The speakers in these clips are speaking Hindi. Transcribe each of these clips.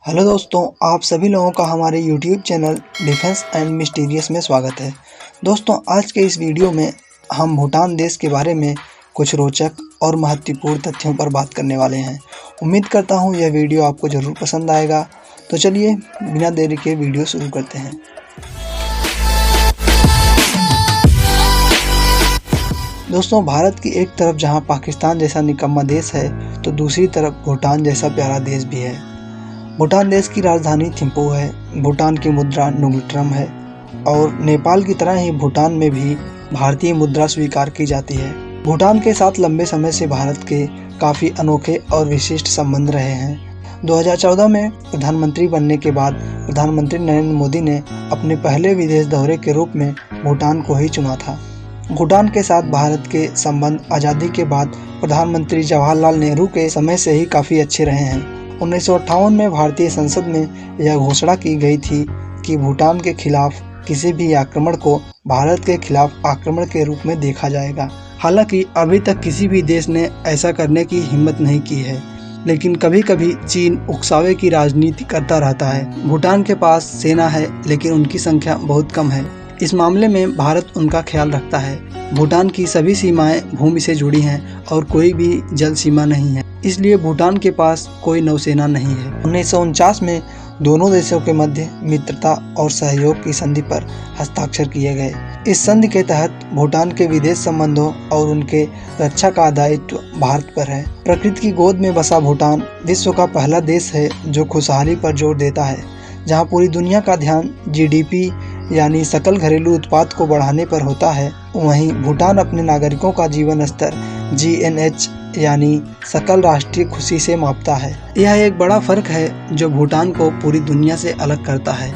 हेलो दोस्तों, आप सभी लोगों का हमारे YouTube channel defence and mysterious में स्वागत है। दोस्तों, आज के इस वीडियो में हम भूटान देश के बारे में कुछ रोचक और महत्वपूर्ण तथ्यों पर बात करने वाले हैं। उम्मीद करता हूं यह वीडियो आपको ज़रूर पसंद आएगा। तो चलिए बिना देरी के वीडियो शुरू करते हैं। दोस्तों, भारत की एक तरफ जहां पाकिस्तान जैसा निकम्मा देश है, तो दूसरी तरफ भूटान जैसा प्यारा देश भी है। भूटान देश की राजधानी थिम्पू है। भूटान की मुद्रा नुंगट्रम है और नेपाल की तरह ही भूटान में भी भारतीय मुद्रा स्वीकार की जाती है। भूटान के साथ लंबे समय से भारत के काफ़ी अनोखे और विशिष्ट संबंध रहे हैं। 2014 में प्रधानमंत्री बनने के बाद प्रधानमंत्री नरेंद्र मोदी ने अपने पहले विदेश दौरे के रूप में भूटान को ही चुना था। भूटान के साथ भारत के संबंध आज़ादी के बाद प्रधानमंत्री जवाहरलाल नेहरू के समय से ही काफ़ी अच्छे रहे हैं। 1958 में भारतीय संसद में यह घोषणा की गई थी कि भूटान के खिलाफ किसी भी आक्रमण को भारत के खिलाफ आक्रमण के रूप में देखा जाएगा। हालांकि अभी तक किसी भी देश ने ऐसा करने की हिम्मत नहीं की है, लेकिन कभी कभी चीन उकसावे की राजनीति करता रहता है। भूटान के पास सेना है, लेकिन उनकी संख्या बहुत कम है। इस मामले में भारत उनका ख्याल रखता है। भूटान की सभी सीमाएं भूमि से जुड़ी हैं और कोई भी जल सीमा नहीं है, इसलिए भूटान के पास कोई नौसेना नहीं है। 1949 में दोनों देशों के मध्य मित्रता और सहयोग की संधि पर हस्ताक्षर किए गए। इस संधि के तहत भूटान के विदेश संबंधों और उनके रक्षा का दायित्व भारत पर है। प्रकृति की गोद में बसा भूटान विश्व का पहला देश है जो खुशहाली पर जोर देता है। जहां पूरी दुनिया का ध्यान GDP यानी सकल घरेलू उत्पाद को बढ़ाने पर होता है, वहीं भूटान अपने नागरिकों का जीवन स्तर GNH यानी सकल राष्ट्रीय खुशी से मापता है। यह एक बड़ा फर्क है जो भूटान को पूरी दुनिया से अलग करता है।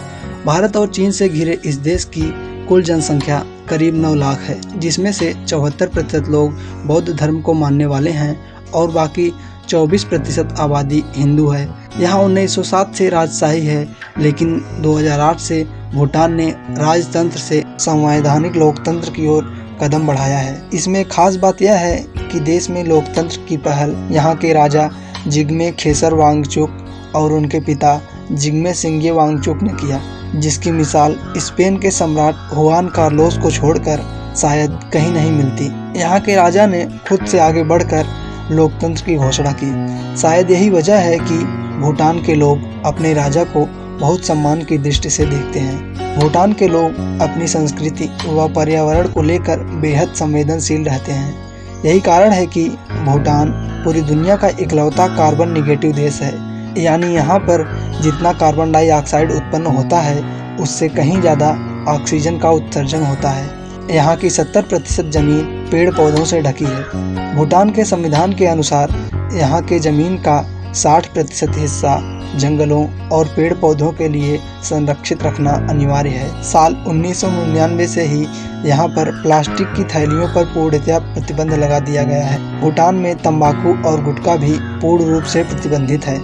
भारत और चीन से घिरे इस देश की कुल जनसंख्या करीब 9 लाख है, जिसमें से 74% लोग बौद्ध धर्म को मानने वाले हैं और बाकी 24% आबादी हिंदू है। यहाँ 1907 से राजशाही है, लेकिन 2008 से भूटान ने राजतंत्र से संवैधानिक लोकतंत्र की ओर कदम बढ़ाया है। इसमें खास बात यह है कि देश में लोकतंत्र की पहल यहाँ के राजा जिग्मे खेसर वांगचुक और उनके पिता जिग्मे सिंगे वांगचुक ने किया, जिसकी मिसाल स्पेन के सम्राट हुआन कार्लोस को छोड़कर शायद कहीं नहीं मिलती। यहाँ के राजा ने खुद से आगे बढ़कर लोकतंत्र की घोषणा की। शायद यही वजह है कि भूटान के लोग अपने राजा को बहुत सम्मान की दृष्टि से देखते हैं। भूटान के लोग अपनी संस्कृति व पर्यावरण को लेकर बेहद संवेदनशील रहते हैं। यही कारण है कि भूटान पूरी दुनिया का इकलौता कार्बन निगेटिव देश है, यानी यहाँ पर जितना कार्बन डाइऑक्साइड उत्पन्न होता है, उससे कहीं ज़्यादा ऑक्सीजन का उत्सर्जन होता है। यहाँ की 70% जमीन पेड़ पौधों से ढकी है। भूटान के संविधान के अनुसार यहाँ के जमीन का 60% हिस्सा जंगलों और पेड़ पौधों के लिए संरक्षित रखना अनिवार्य है। साल 1999 से ही यहाँ पर प्लास्टिक की थैलियों पर पूर्णतया प्रतिबंध लगा दिया गया है। भूटान में तंबाकू और गुटखा भी पूर्ण रूप से प्रतिबंधित है,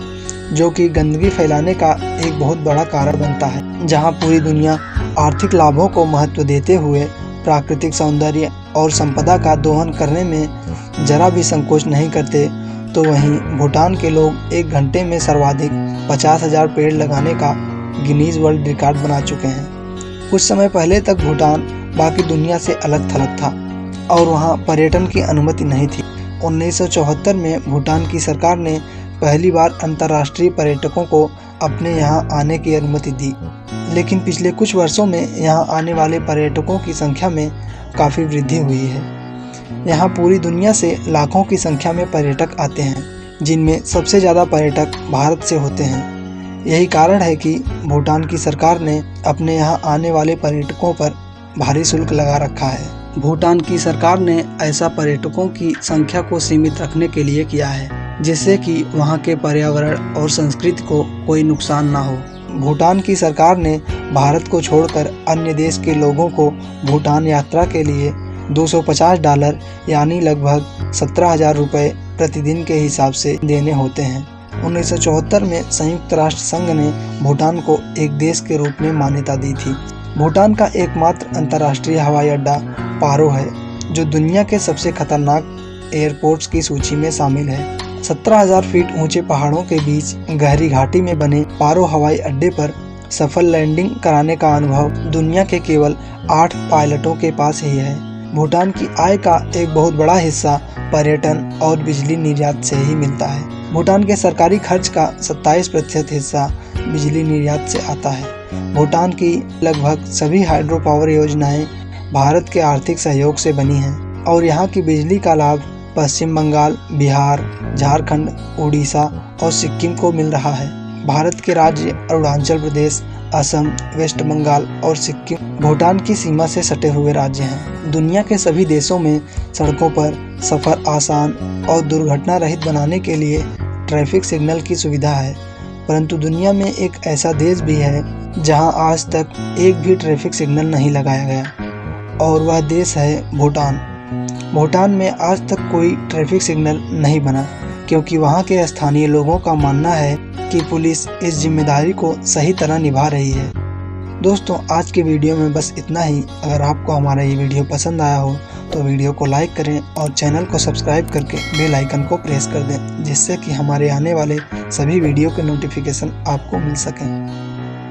जो कि गंदगी फैलाने का एक बहुत बड़ा कारण बनता है। जहाँ पूरी दुनिया आर्थिक लाभों को महत्व देते हुए प्राकृतिक सौंदर्य और संपदा का दोहन करने में जरा भी संकोच नहीं करते, तो वहीं भूटान के लोग 1 घंटे में सर्वाधिक 50,000 पेड़ लगाने का गिनीज वर्ल्ड रिकॉर्ड बना चुके हैं। कुछ समय पहले तक भूटान बाकी दुनिया से अलग थलग था और वहां पर्यटन की अनुमति नहीं थी। 1974 में भूटान की सरकार ने पहली बार अंतर्राष्ट्रीय पर्यटकों को अपने यहाँ आने की अनुमति दी, लेकिन पिछले कुछ वर्षों में यहाँ आने वाले पर्यटकों की संख्या में काफ़ी वृद्धि हुई है। यहाँ पूरी दुनिया से लाखों की संख्या में पर्यटक आते हैं, जिनमें सबसे ज़्यादा पर्यटक भारत से होते हैं। यही कारण है कि भूटान की सरकार ने अपने यहाँ आने वाले पर्यटकों पर भारी शुल्क लगा रखा है। भूटान की सरकार ने ऐसा पर्यटकों की संख्या को सीमित रखने के लिए किया है, जिससे कि वहाँ के पर्यावरण और संस्कृति को कोई नुकसान ना हो। भूटान की सरकार ने भारत को छोड़कर अन्य देश के लोगों को भूटान यात्रा के लिए $250 यानी लगभग 17,000 रुपये प्रतिदिन के हिसाब से देने होते हैं। 1974 में संयुक्त राष्ट्र संघ ने भूटान को एक देश के रूप में मान्यता दी थी। भूटान का एकमात्र अंतर्राष्ट्रीय हवाई अड्डा पारो है, जो दुनिया के सबसे खतरनाक एयरपोर्ट्स की सूची में शामिल है। 17,000 फीट ऊंचे पहाड़ों के बीच गहरी घाटी में बने पारो हवाई अड्डे पर सफल लैंडिंग कराने का अनुभव दुनिया के केवल 8 पायलटों के पास ही है। भूटान की आय का एक बहुत बड़ा हिस्सा पर्यटन और बिजली निर्यात से ही मिलता है। भूटान के सरकारी खर्च का 27% हिस्सा बिजली निर्यात से आता है। भूटान की लगभग सभी हाइड्रो पावर योजनाएं भारत के आर्थिक सहयोग से बनी हैं और यहाँ की बिजली का लाभ पश्चिम बंगाल, बिहार, झारखंड, उड़ीसा और सिक्किम को मिल रहा है। भारत के राज्य अरुणाचल प्रदेश, असम, वेस्ट बंगाल और सिक्किम भूटान की सीमा से सटे हुए राज्य हैं। दुनिया के सभी देशों में सड़कों पर सफ़र आसान और दुर्घटना रहित बनाने के लिए ट्रैफिक सिग्नल की सुविधा है, परंतु दुनिया में एक ऐसा देश भी है जहां आज तक एक भी ट्रैफिक सिग्नल नहीं लगाया गया और वह देश है भूटान। भूटान में आज तक कोई ट्रैफिक सिग्नल नहीं बना क्योंकि वहां के स्थानीय लोगों का मानना है कि पुलिस इस जिम्मेदारी को सही तरह निभा रही है। दोस्तों, आज के वीडियो में बस इतना ही। अगर आपको हमारा ये वीडियो पसंद आया हो तो वीडियो को लाइक करें और चैनल को सब्सक्राइब करके बेल आइकन को प्रेस कर दें, जिससे कि हमारे आने वाले सभी वीडियो के नोटिफिकेशन आपको मिल सकें।